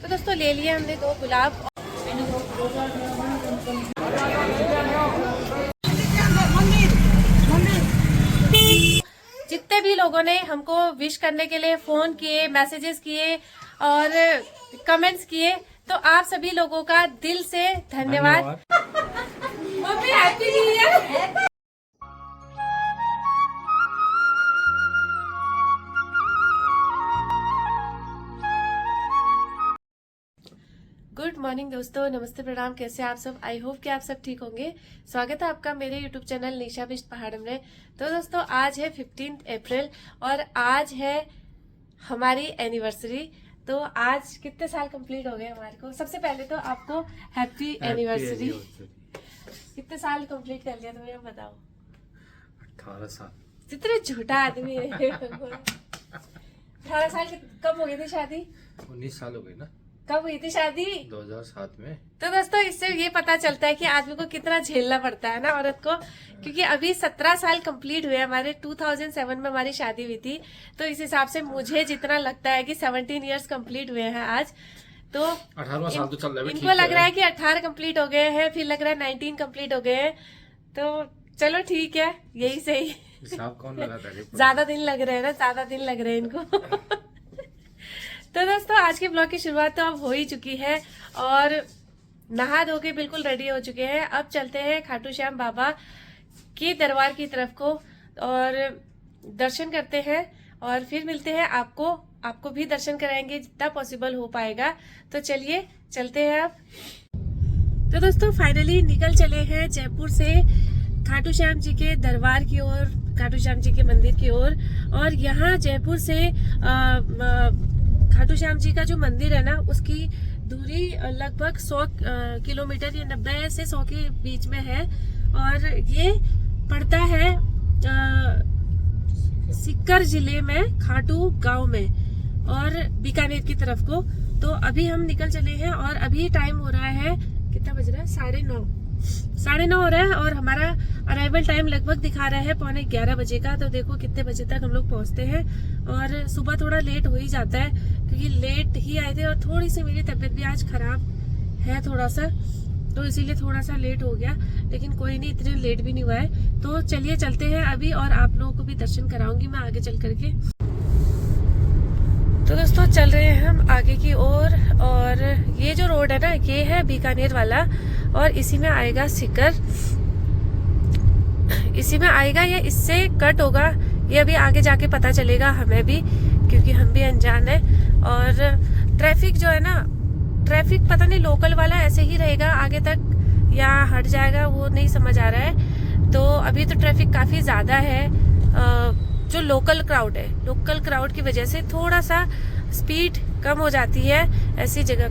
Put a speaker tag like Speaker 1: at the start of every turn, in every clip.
Speaker 1: तो दोस्तों ले लिए हमने 2 गुलाब। जितने भी लोगों ने हमको विश करने के लिए फोन किए, मैसेजेस किए और कमेंट्स किए, तो आप सभी लोगों का दिल से धन्यवाद। Mummy happy new year. Good morning दोस्तों, नमस्ते, प्रणाम। कैसे आप सब? आई होप कि आप सब ठीक होंगे। स्वागत है आपका मेरे यूट्यूब चैनल निशा बिष्ट पहाड़ में। तो दोस्तों आज है 15 अप्रैल और आज है हमारी एनिवर्सरी। तो आज कितने साल कंप्लीट हो गए हमारे को? सबसे पहले तो आपको हैप्पी एनिवर्सरी। कितने साल कंप्लीट कर लिया तुम्हें बताओ?
Speaker 2: 18 साल।
Speaker 1: कितने झूठा आदमी है। 18 साल कब हो गई थी शादी?
Speaker 2: 19 साल हो गई ना।
Speaker 1: कब हुई थी शादी?
Speaker 2: 2007 में।
Speaker 1: तो दोस्तों इससे ये पता चलता है कि आदमी को कितना झेलना पड़ता है ना औरत को, क्योंकि अभी 17 साल कंप्लीट हुए हमारे। 2007 में हमारी शादी हुई थी, तो इस हिसाब से मुझे जितना लगता है कि 17 इयर्स कंप्लीट हुए हैं आज। तो
Speaker 2: 18वां साल तो चल रहा है।
Speaker 1: इनको लग रहा है कि 18 कंप्लीट हो गए हैं, फिर लग रहा है 19 कंप्लीट हो गए हैं। तो चलो ठीक है, यही सही।
Speaker 2: हिसाब कौन लगाता है?
Speaker 1: ज्यादा दिन लग रहे हैं ना, ज्यादा दिन लग रहे हैं इनको। तो दोस्तों आज के ब्लॉग की शुरुआत तो अब हो ही चुकी है और नहा धो के बिल्कुल रेडी हो चुके हैं। अब चलते हैं खाटू श्याम बाबा के दरबार की तरफ को और दर्शन करते हैं और फिर मिलते हैं आपको। आपको भी दर्शन कराएंगे जितना पॉसिबल हो पाएगा। तो चलिए चलते हैं अब। तो दोस्तों फाइनली निकल चले हैं जयपुर से खाटू श्याम जी के दरबार की ओर, खाटू श्याम जी के मंदिर की ओर। और यहाँ जयपुर से खाटू श्याम जी का जो मंदिर है ना, उसकी दूरी लगभग 100 किलोमीटर या 90 से 100 के बीच में है। और ये पड़ता है सीकर जिले में, खाटू गांव में और बीकानेर की तरफ को। तो अभी हम निकल चले हैं और अभी टाइम हो रहा है, कितना बज रहा है? 9:30 हो रहा है और हमारा अराइवल टाइम लगभग दिखा रहा है 11:15 बजे का। तो देखो कितने बजे तक हम लोग पहुंचते हैं। और सुबह थोड़ा लेट हो ही जाता है क्योंकि लेट ही आए थे और थोड़ी सी मेरी तबीयत भी आज खराब है थोड़ा सा, तो इसीलिए थोड़ा सा लेट हो गया। लेकिन कोई नहीं, इतने लेट भी नहीं हुआ है। तो चलिए चलते हैं अभी और आप लोगों को भी दर्शन कराऊंगी मैं आगे चल करके। तो दोस्तों चल रहे हैं हम आगे की ओर और ये जो रोड है ना, ये है बीकानेर वाला और इसी में आएगा सीकर, इसी में आएगा या इससे कट होगा, ये अभी आगे जाके पता चलेगा हमें भी, क्योंकि हम भी अनजान है। और ट्रैफिक जो है ना, ट्रैफिक पता नहीं लोकल वाला ऐसे ही रहेगा आगे तक या हट जाएगा, वो नहीं समझ आ रहा है। तो अभी तो ट्रैफिक काफी ज्यादा है। जो लोकल क्राउड है, लोकल क्राउड की वजह से थोड़ा सा स्पीड कम हो जाती है ऐसी जगह।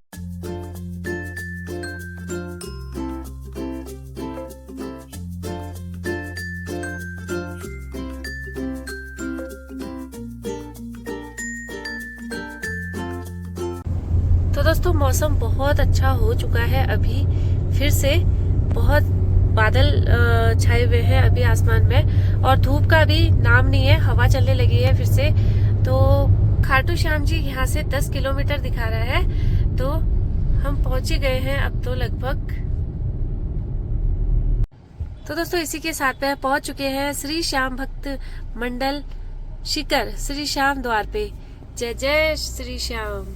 Speaker 1: तो दोस्तों मौसम बहुत अच्छा हो चुका है अभी, फिर से बहुत बादल छाए हुए हैं अभी आसमान में और धूप का भी नाम नहीं है, हवा चलने लगी है फिर से। तो खाटू श्याम जी यहाँ से 10 किलोमीटर दिखा रहा है, तो हम पहुंच ही गए हैं अब तो लगभग। तो दोस्तों इसी के साथ में पहुंच चुके हैं श्री श्याम भक्त मंडल शिखर, श्री श्याम द्वार पे। जय जय श्री श्याम।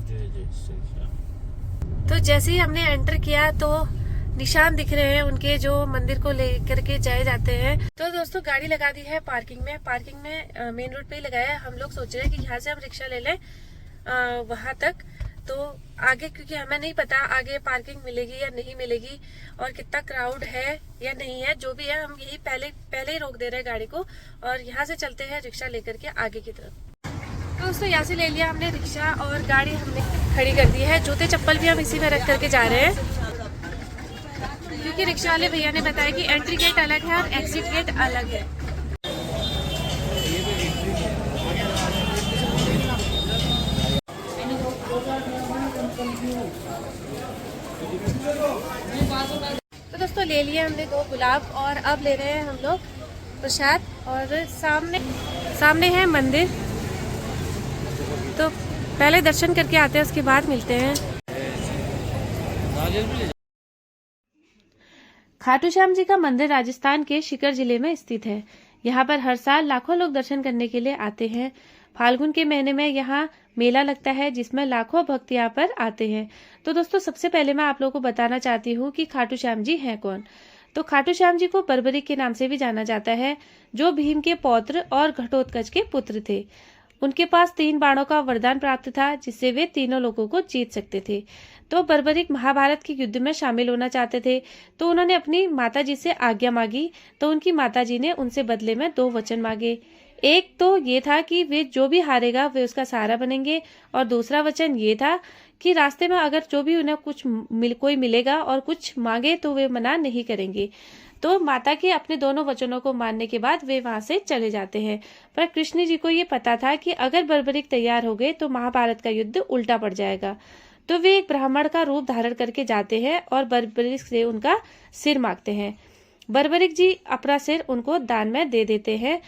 Speaker 2: जय जय श्री श्याम।
Speaker 1: तो जैसे ही हमने एंटर किया तो निशान दिख रहे हैं उनके, जो मंदिर को लेकर के जाए जाते हैं। तो दोस्तों गाड़ी लगा दी है पार्किंग में, पार्किंग में मेन रोड पे ही लगाया है। हम लोग सोच रहे हैं कि यहाँ से हम रिक्शा ले लें वहां तक, तो आगे क्योंकि हमें नहीं पता आगे पार्किंग मिलेगी या नहीं मिलेगी और कितना क्राउड है या नहीं है। जो भी है हम यही पहले ही रोक दे रहे हैं गाड़ी को और यहाँ से चलते हैं रिक्शा लेकर के आगे की तरफ। तो दोस्तों यहाँ से ले लिया हमने रिक्शा और गाड़ी हमने खड़ी कर दी है। जूते चप्पल भी हम इसी में रख करके जा रहे हैं क्योंकि रिक्शा वाले भैया ने बताया कि एंट्री गेट अलग है और एग्जिट गेट अलग है। तो दोस्तों ले लिए हमने 2 गुलाब और अब ले रहे हैं हम लोग प्रसाद और सामने है मंदिर। तो पहले दर्शन करके आते हैं, उसके बाद मिलते हैं। खाटू श्याम जी का मंदिर राजस्थान के सीकर जिले में स्थित है। यहाँ पर हर साल लाखों लोग दर्शन करने के लिए आते हैं। फाल्गुन के महीने में यहाँ मेला लगता है, जिसमें लाखों भक्त यहाँ पर आते हैं। तो दोस्तों, सबसे पहले मैं आप लोगों को बताना चाहती हूँ कि खाटू श्याम जी हैं कौन। तो खाटू श्याम जी को बर्बरिक के नाम से भी जाना जाता है, जो भीम के पौत्र और घटोत्कच के पुत्र थे। उनके पास 3 बाणों का वरदान प्राप्त था, जिससे वे तीनों लोगों को जीत सकते थे। तो बर्बरिक महाभारत के युद्ध में शामिल होना चाहते थे, तो उन्होंने अपनी माताजी से आज्ञा मांगी। तो उनकी माताजी ने उनसे बदले में 2 वचन मांगे। एक तो ये था कि वे जो भी हारेगा वे उसका सहारा बनेंगे, और दूसरा वचन ये था कि रास्ते में अगर जो भी उन्हें कोई मिलेगा और कुछ मांगे तो वे मना नहीं करेंगे। तो माता के अपने दोनों वचनों को मानने के बाद वे वहां से चले जाते हैं। पर कृष्ण जी को ये पता था कि अगर बर्बरिक तैयार हो गए तो महाभारत का युद्ध उल्टा पड़ जाएगा। तो वे एक ब्राह्मण का रूप धारण करके जाते हैं और बर्बरिक से उनका सिर मांगते हैं। बर्बरिक जी अपना सिर उनको दान में दे देते हैं,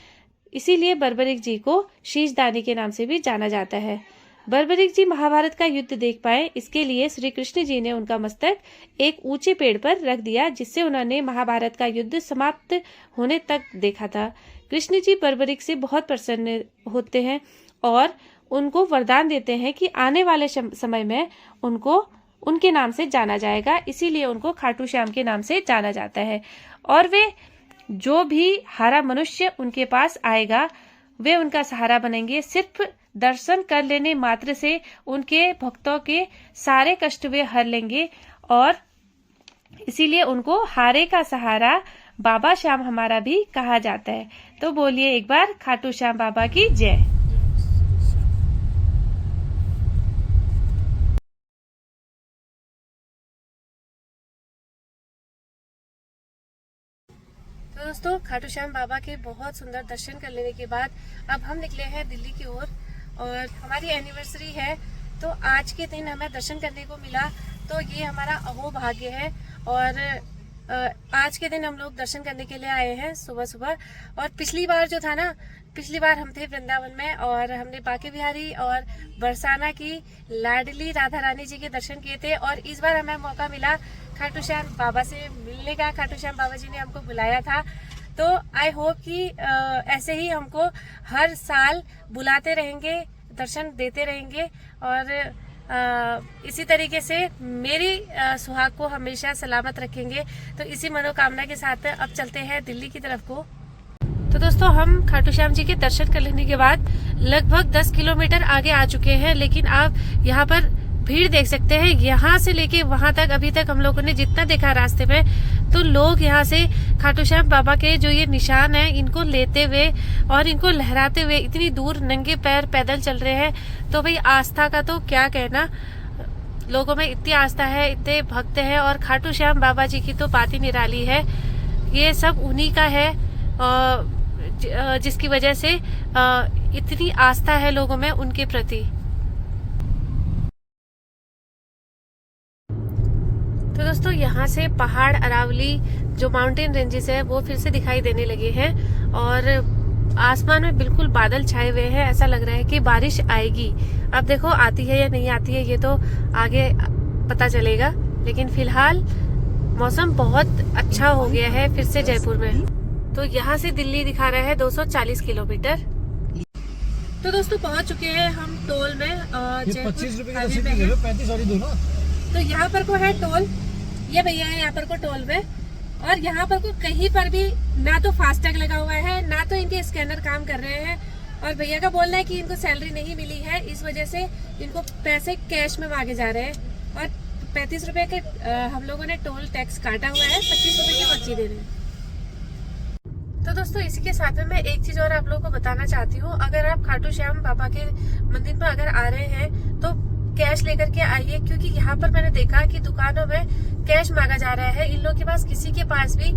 Speaker 1: इसीलिए बर्बरिक जी को शीशदानी के नाम से भी जाना जाता है। बर्बरिक जी महाभारत का युद्ध देख पाए, इसके लिए श्री कृष्ण जी ने उनका मस्तक एक ऊंचे पेड़ पर रख दिया, जिससे उन्होंने महाभारत का युद्ध समाप्त होने तक देखा था। कृष्ण जी बर्बरिक से बहुत प्रसन्न होते हैं और उनको वरदान देते हैं कि आने वाले समय में उनको उनके नाम से जाना जाएगा, इसीलिए उनको खाटू श्याम के नाम से जाना जाता है। और वे जो भी हारा मनुष्य उनके पास आएगा वे उनका सहारा बनेंगे। सिर्फ दर्शन कर लेने मात्र से उनके भक्तों के सारे कष्ट वे हर लेंगे, और इसीलिए उनको हारे का सहारा बाबा श्याम हमारा भी कहा जाता है। तो बोलिए एक बार खाटू श्याम बाबा की जय। तो दोस्तों, खाटू श्याम बाबा के बहुत सुंदर दर्शन कर लेने के बाद अब हम निकले हैं दिल्ली की ओर, और हमारी एनिवर्सरी है। तो आज के दिन हमें दर्शन करने को मिला, तो ये हमारा अहो भाग्य है। और आज के दिन हम लोग दर्शन करने के लिए आए हैं सुबह सुबह। और पिछली बार जो था ना, पिछली बार हम थे वृंदावन में और हमने बांके बिहारी और बरसाना की लाडली राधा रानी जी के दर्शन किए थे। और इस बार हमें मौका मिला खाटू श्याम बाबा से मिलने का। खाटू श्याम बाबा जी ने हमको बुलाया था। तो आई होप कि ऐसे ही हमको हर साल बुलाते रहेंगे, दर्शन देते रहेंगे, और इसी तरीके से मेरी सुहाग को हमेशा सलामत रखेंगे। तो इसी मनोकामना के साथ अब चलते हैं दिल्ली की तरफ को। तो दोस्तों, हम खाटू श्याम जी के दर्शन कर लेने के बाद लगभग 10 किलोमीटर आगे आ चुके हैं, लेकिन आप यहाँ पर भीड़ देख सकते हैं। यहाँ से लेके वहां तक अभी तक हम लोगों ने जितना देखा रास्ते में, तो लोग यहाँ से खाटू श्याम बाबा के जो ये निशान है इनको लेते हुए और इनको लहराते हुए इतनी दूर नंगे पैर पैदल चल रहे हैं। तो भाई आस्था का तो क्या कहना, लोगों में इतनी आस्था है, इतने भक्त है, और खाटू श्याम बाबा जी की तो बात ही निराली है। ये सब उन्हीं का है जिसकी वजह से इतनी आस्था है लोगों में उनके प्रति। तो दोस्तों, यहाँ से पहाड़ अरावली जो माउंटेन रेंजेस है वो फिर से दिखाई देने लगे हैं, और आसमान में बिल्कुल बादल छाए हुए हैं। ऐसा लग रहा है कि बारिश आएगी। अब देखो आती है या नहीं आती है ये तो आगे पता चलेगा, लेकिन फिलहाल मौसम बहुत अच्छा हो गया है फिर से जयपुर में। तो यहाँ से दिल्ली दिखा रहा है 240 किलोमीटर। तो दोस्तों, पहुंच चुके हैं हम टोल में।
Speaker 2: 25 रुपए की रसीद ले लो, 35 वाली दो ना।
Speaker 1: तो यहाँ पर को है टोल, ये भैया है यहाँ पर को टोल में, और यहाँ पर को कहीं पर भी ना तो फास्टैग लगा हुआ है, ना तो इनके स्कैनर काम कर रहे हैं। और भैया का बोलना है कि इनको सैलरी नहीं मिली है, इस वजह से इनको पैसे कैश में मांगे जा रहे हैं। और 35 रुपए के हम लोगों ने टोल टैक्स काटा हुआ है, 25 रुपए की पर्ची दे रहे हैं। तो दोस्तों, इसी के साथ में मैं एक चीज और आप लोगों को बताना चाहती हूँ। अगर आप खाटू श्याम बाबा के मंदिर पर अगर आ रहे हैं तो कैश लेकर के आइए, क्योंकि यहाँ पर मैंने देखा कि दुकानों में कैश मांगा जा रहा है। इन लोगों के पास किसी के पास भी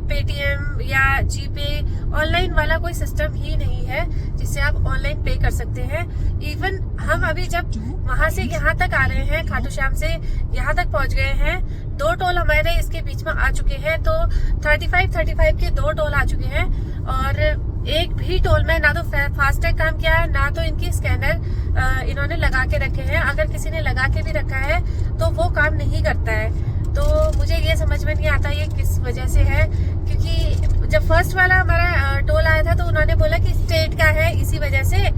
Speaker 1: पेटीएम या जीपे ऑनलाइन वाला कोई सिस्टम ही नहीं है जिससे आप ऑनलाइन पे कर सकते हैं। इवन हम अभी जब वहां से यहाँ तक आ रहे हैं, खाटू श्याम से यहाँ तक पहुंच गए हैं, 2 टोल हमारे इसके बीच में आ चुके हैं। तो 35 के 2 टोल आ चुके हैं, और एक भी टोल में ना तो फास्टैग काम किया है, ना तो इनकी स्कैनर इन्होंने लगा के रखे हैं। अगर किसी ने लगा के भी रखा है तो वो काम नहीं करता है। तो मुझे ये समझ में नहीं आता ये किस वजह से है, क्योंकि जब फर्स्ट वाला हमारा टोल आया था तो उन्होंने बोला कि स्टेट का है, इसी वजह से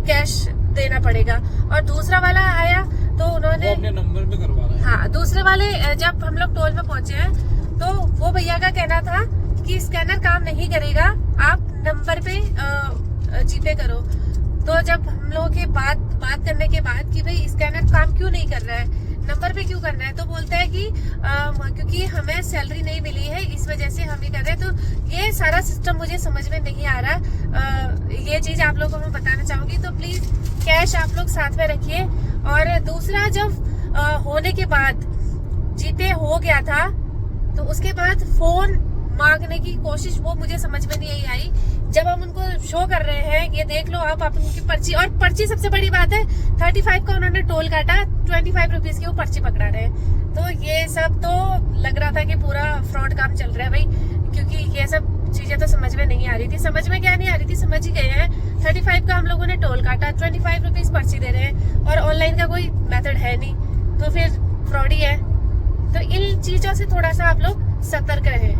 Speaker 1: कैश देना पड़ेगा। और दूसरा वाला आया तो उन्होंने
Speaker 2: अपने नंबर पे करवा रहा है।
Speaker 1: हाँ, दूसरे वाले जब हम लोग टोल में पहुंचे हैं तो वो भैया का कहना था कि स्कैनर काम नहीं करेगा, आप नंबर पे जीपे करो। तो जब हम लोगों के बात करने के बाद कि भाई स्कैनर काम क्यों नहीं कर रहा है, नंबर पे क्यों करना है, तो बोलता है कि क्योंकि हमें सैलरी नहीं मिली है इस वजह से हम ही कर रहे हैं। तो ये सारा सिस्टम मुझे समझ में नहीं आ रहा। ये चीज आप लोगों को मैं बताना चाहूंगी। तो प्लीज कैश आप लोग साथ में रखिए। और दूसरा, जब होने के बाद जीपे हो गया था तो उसके बाद फोन मांगने की कोशिश वो मुझे समझ में नहीं आई। जब हम उनको शो कर रहे हैं, ये देख लो आप उनकी पर्ची, और पर्ची सबसे बड़ी बात है 35 का उन्होंने टोल काटा, 25 रुपीज की वो पर्ची पकड़ा रहे हैं। तो ये सब तो लग रहा था कि पूरा फ्रॉड काम चल रहा है भाई, क्योंकि ये सब चीजें तो समझ में नहीं आ रही थी। समझ में क्या नहीं आ रही थी, समझ ही गए हैं। 35 का हम लोगों ने टोल काटा, 25 रुपीज पर्ची दे रहे हैं और ऑनलाइन का कोई मेथड है नहीं, तो फिर फ्रॉड ही है। तो इन चीजों से थोड़ा सा आप लोग सतर्क रहें।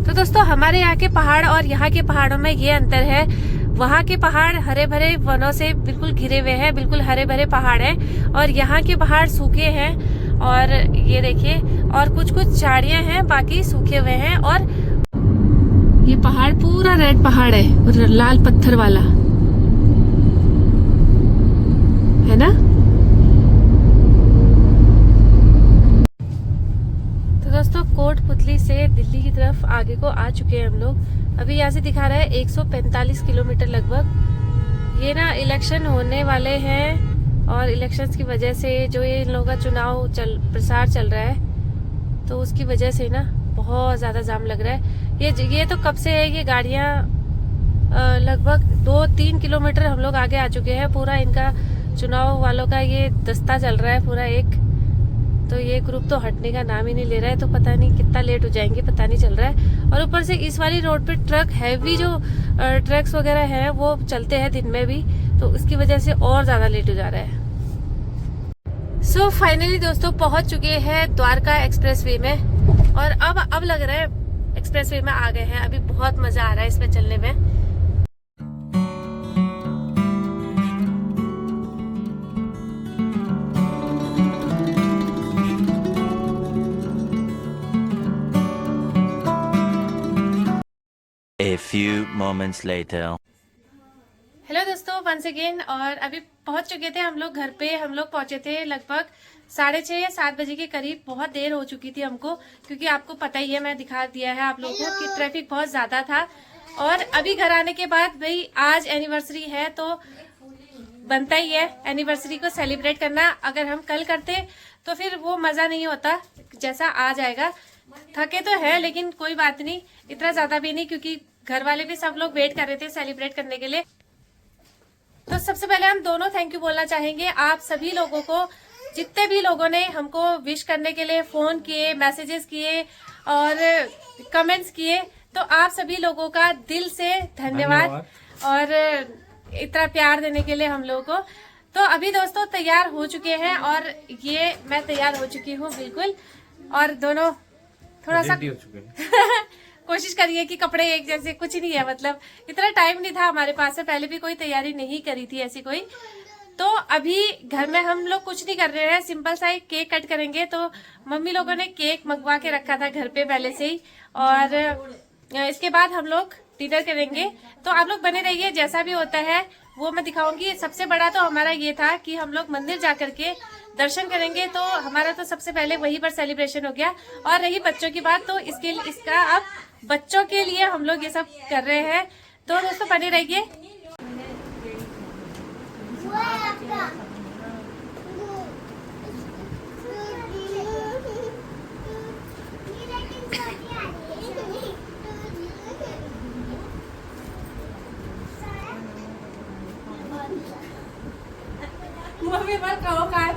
Speaker 1: तो दोस्तों, हमारे यहाँ के पहाड़ और यहाँ के पहाड़ों में ये अंतर है। वहाँ के पहाड़ हरे भरे वनों से बिल्कुल घिरे हुए हैं, बिल्कुल हरे भरे पहाड़ हैं, और यहाँ के पहाड़ सूखे हैं। और ये देखिए, और कुछ कुछ झाड़ियां हैं, बाकी सूखे हुए हैं। और ये पहाड़ पूरा रेड पहाड़ है, और लाल पत्थर वाला है ना। दोस्तों, कोटपुतली से दिल्ली की तरफ आगे को आ चुके हैं हम लोग। अभी यहाँ से दिखा रहा है 145 किलोमीटर लगभग। ये ना इलेक्शन होने वाले हैं, और इलेक्शंस की वजह से जो ये इन लोगों का चुनाव प्रसार चल रहा है, तो उसकी वजह से ना बहुत ज़्यादा जाम लग रहा है। ये तो कब से है, ये गाड़ियाँ लगभग 2-3 किलोमीटर हम लोग आगे आ चुके हैं। पूरा इनका चुनाव वालों का ये दस्ता चल रहा है पूरा एक। तो ये ग्रुप तो हटने का नाम ही नहीं ले रहा है, तो पता नहीं कितना लेट हो जाएंगे, पता नहीं चल रहा है। और ऊपर से इस वाली रोड पे ट्रक हैवी जो ट्रक्स वगैरह हैं वो चलते हैं दिन में भी, तो उसकी वजह से और ज्यादा लेट हो जा रहा है। सो फाइनली दोस्तों पहुंच चुके हैं द्वारका एक्सप्रेसवे में, और अब लग रहा है एक्सप्रेसवे में आ गए हैं। अभी बहुत मजा आ रहा है इसमें चलने में।
Speaker 3: A few moments later.
Speaker 1: Hello दोस्तों, वंस अगेन। और अभी पहुंच चुके थे हम लोग घर पे। हम लोग पहुंचे थे लगभग 6:30 या 7 बजे के करीब। बहुत देर हो चुकी थी हमको, क्योंकि आपको पता ही है, मैं दिखा दिया है आप लोगों को कि ट्रैफिक बहुत ज्यादा था। और अभी घर आने के बाद भाई आज एनिवर्सरी है, तो बनता ही है एनिवर्सरी को सेलिब्रेट करना। अगर हम कल करते तो फिर वो मजा नहीं होता जैसा आज आएगा। थके तो है, लेकिन कोई बात नहीं, इतना ज्यादा भी नहीं, क्योंकि घर वाले भी सब लोग वेट कर रहे थे सेलिब्रेट करने के लिए। तो सबसे पहले हम दोनों थैंक यू बोलना चाहेंगे आप सभी लोगों को, जितने भी लोगों ने हमको विश करने के लिए फोन किए, मैसेजेस किए और कमेंट्स किए। तो आप सभी लोगों का दिल से धन्यवाद और इतना प्यार देने के लिए हम लोगों को। तो अभी दोस्तों तैयार हो चुके हैं, और ये मैं तैयार हो चुकी हूँ बिल्कुल। और दोनों थोड़ा सा कोशिश करिए कि कपड़े एक जैसे, कुछ नहीं है, मतलब इतना टाइम नहीं था हमारे पास से, पहले भी कोई तैयारी नहीं करी थी ऐसी कोई। तो अभी घर में हम लोग कुछ नहीं कर रहे हैं, सिंपल सा एक केक कट करेंगे। तो मम्मी लोगों ने केक मंगवा के रखा था घर पे पहले से ही, और इसके बाद हम लोग डिनर करेंगे। तो आप लोग बने रहिए, जैसा भी होता है वो मैं दिखाऊंगी। सबसे बड़ा तो हमारा ये था कि हम लोग मंदिर जा करके दर्शन करेंगे, तो हमारा तो सबसे पहले वहीं पर सेलिब्रेशन हो गया। और रही बच्चों की बात, तो इसका अब बच्चों के लिए हम लोग ये सब कर रहे हैं। तो दोस्तों बने रहिए। मम्मी पर कहो काट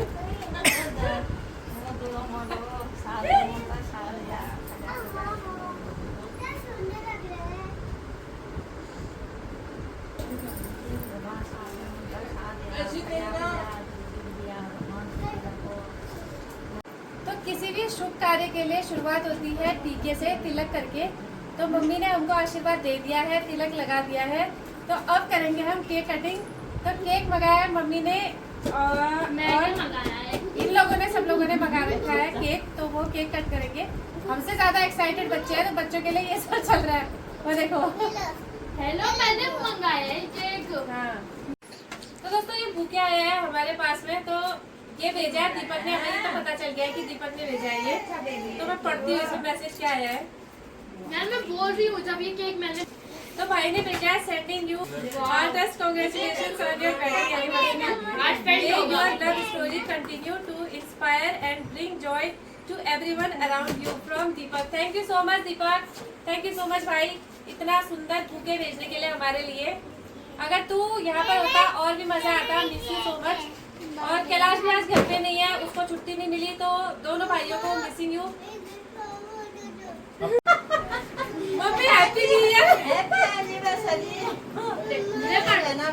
Speaker 1: तो किसी भी शुभ कार्य के लिए शुरुआत होती है टीके से, तिलक करके। तो मम्मी ने हमको आशीर्वाद दे दिया है, तिलक लगा दिया है। तो अब करेंगे हम केक कटिंग। तो केक मंगाया है मम्मी ने और
Speaker 4: मंगाया है।
Speaker 1: इन लोगों ने, सब लोगों ने मंगा रखा है केक। तो वो केक कट करेंगे। हमसे ज्यादा एक्साइटेड बच्चे हैं, तो बच्चों के लिए ये सब चल रहा है। वो देखो,
Speaker 4: हेलो, मैंने मंगाया है केक।
Speaker 1: हाँ। तो दोस्तों ये भूखे आए हैं हमारे पास में। तो ये भेजा है दीपक ने, हमें तो पता चल गया है कि दीपक ने भेजा है ये। तो मैं पढ़ती हूँ इसमें मैसेज क्या आया है।
Speaker 4: यार मैं बोल रही हूँ, जब ये केक मैंने
Speaker 1: तो भाई ने भेजा है, sending you heartiest congratulations on your wedding anniversary. Your love story continue to inspire and bring joy to everyone around you from Deepak. Thank you so much Deepak, thank you so much भाई, इतना सुंदर bouquet भेजने के लिए हमारे लिए। अगर तू यहाँ पर होता और भी मजा आता। Miss you so much. और कैलाश भी आज घर पे नहीं है, उसको छुट्टी नहीं मिली, तो दोनों भाइयों को missing you. Mummy happy new year,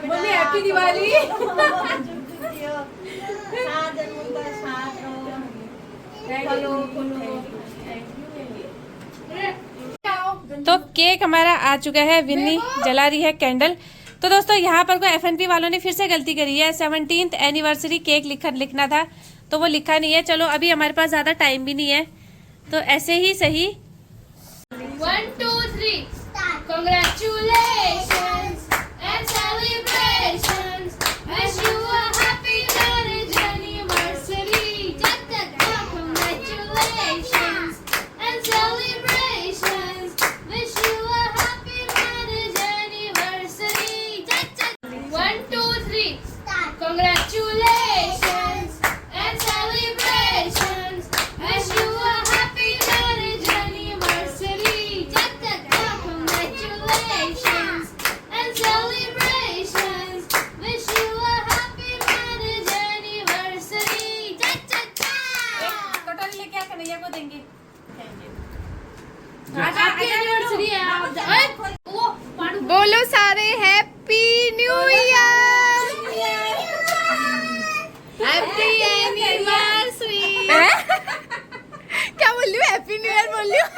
Speaker 1: mummy happy Diwali. तो केक हमारा आ चुका है, विन्नी जला रही है कैंडल। तो दोस्तों यहाँ पर कोई FNP वालों ने फिर से गलती करी है। 17th एनिवर्सरी केक लिखना था, तो वो लिखा नहीं है। चलो अभी हमारे पास ज्यादा टाइम भी नहीं है, तो ऐसे ही सही।
Speaker 4: 1 2 3 Congratulations and celebrations. Wish you a happy marriage anniversary. Congratulations and celebrations. Wish you a happy marriage anniversary. 1 2 3 Congratulations and celebrations. Wish you a happy marriage anniversary. Congratulations and celebrations. Wish you a happy marriage anniversary.
Speaker 1: कटोरी लेके आ, कन्हैया को देंगे।
Speaker 4: Happy anniversary है आप। वो
Speaker 5: बोलो सारे happy new year, happy anniversary. क्या बोल रही हूँ? हैप्पी न्यू ईयर बोल रही हूँ।